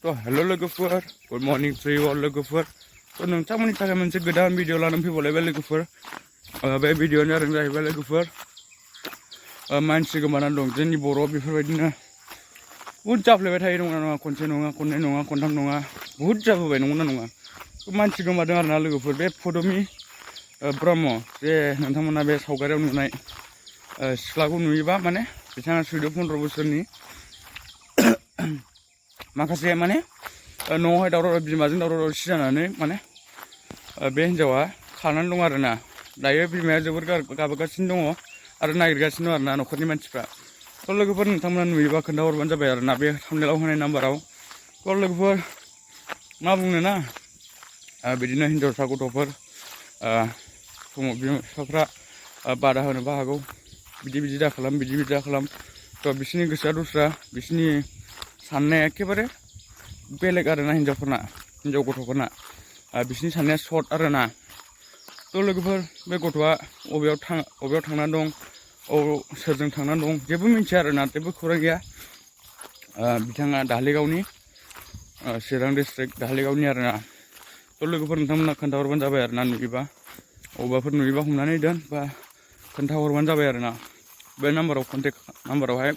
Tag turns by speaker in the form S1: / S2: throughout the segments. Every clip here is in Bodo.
S1: To hello ĺwgwpwr, good morning to you all ĺwgwpwr. To नोंथांमोननि थाखाय मोनसे गोदान भिडिअ लानानै फैबावलायबाय ĺwgwpwr. बे भिडिअनि जादों जाहैबाय ĺwgwpwr मानसि गोमानानै दं जोंनि बर'आव बेफोरबायदिनो बुहुद जाफ्लेबाय थायो नंगौना नङा खनसे नङा खननै नङा खनथाम नङा बुहुद जाबोबाय नंगौना नङा मानसि गोमादों आरोना ĺwgwpwr बे पदमि ब्रह्म जे नोंथांमोना बे सावगारियाव नुनाय सिख्लाखौ नुयोबा माने बिथाङा 14-15 बोसोरनि माखासे माने न'आवहाय दावराव बिमाजों दावराव-दावसि जानानै माने बे हिनजावा खानानै दं आरोना दायो बिमाया जोबोर गाबगासिनो दङ आरो नागिरगासिनो दं आरोना न'खरनि मानसिफ्रा थ' ĺwgwpwr नोंथांमोना नुयोबा खोन्थाहरबानो जाबाय आरोना बे थाम्बनेलाव होनाय नाम्बाराव थ' ĺwgwpwr मा बुंनो ना बिदिनो हिनजावसा गथ'फोर समाव बिमा बिफाफ्रा बादा होनोबो हागौ बिदि दा खालाम बिदि दा खालाम थ' बिसोरनि गोसोआ दस्रा बिसोरनि साननाया एखेबारे बेलेग आरोना हिनजाव गथ'फोरना बिसोरनि साननाया सर्ट आरोना थ' ĺwgwpwr बे गथ'आ बबेयाव थांना दं सोरजों थांना दं जेबो मिन्थिया आरोना जेबो खौरां गैया बिथाङा धालिगावनि चिरां डिस्ट्रिक्ट धालिगावनि आरोना थ' ĺwgwpwr नोंथांमोना खोन्थाहरबानो जाबाय आरोना नुयोबा अबावबाफोर नुयोबा हमनानै दोन बा खोन्थाहरबानो जाबाय आरोना बे नाम्बाराव कन्टेक्ट नाम्बारावहाय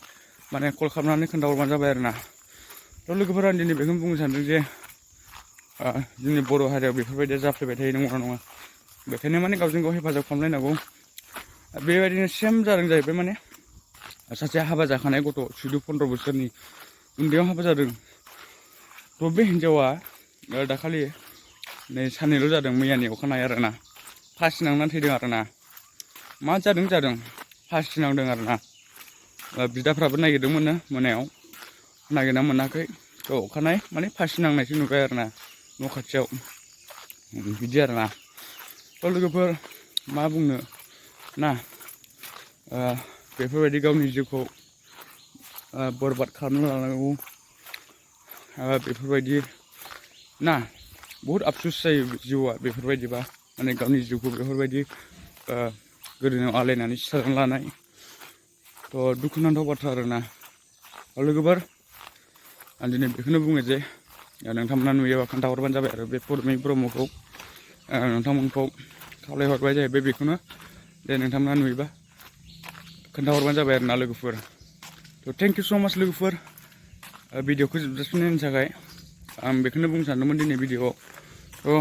S1: माने कल खालामनानै खोन्थाहरबानो जाबाय आरोना थ' ĺwgwpwr आं दिनै बेखौनो बुंनो सानदों जे जोंनि बर' हारियाव बेफोरबायदिया जाफ्लेबाय थायो नंगौना नङा बेखायनो माने गावजों गाव हेफाजाब खालामलायनांगौ बेबायदिनो सेम जादों जाहैबाय माने सासे हाबा जाखानाय गथ' 14-15 बोसोरनि उन्दैयाव हाबा जादों थ' बे हिनजावा दाखालि नै साननैल' जादों मैयानि अखानायै आरोना फासि नांनानै थैदों आरोना मा जादों फासि नांदों आरोना बिदाफ्राबो नागिरदोंमोननो मोनायाव नागिरना मोनाखै थ' अखानायै माने फासि नांनायसो नुबाय आरोना न' खाथियाव बिदि आरोना थ' ĺwgwpwr मा बुंनो ना बेफोरबायदि गावनि जिउखौ बरबाद खालामना लानांगौ बेफोरबायदि ना बुहुद आफसुस जायो जिउआ बेफोरबायदिबा माने गावनि जिउखौ बेफोरबायदि गोदोनायाव आलायनानै सिथारना लानाय थ' दुखुनांथाव बाथ्रा आरोना ĺwgwpwr आं दिनै बेखौनो बुङो जे नोंथांमोना नुयोबा खोन्थाहरबानो जाबाय आरो बे पदमि ब्रह्मखौ नोंथांमोनखौ खावलायहरबाय जाहैबाय बेखौनो जे नोंथांमोना नुयोबा खोन्थाहरबानो जाबाय आरोना ĺwgwpwr थ' थेंक इउ स' माच ĺwgwpwr भिडिअखौ जोबजासिम नायनो थाखाय आं बेखौनो बुंनो सानदोंमोन दिनै भिडिअआव थ'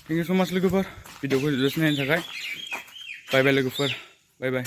S1: थेंक इउ स' माच ĺwgwpwr भिडिअखौ जोबजासिम नायनो थाखाय बाय ĺwgwpwr बाय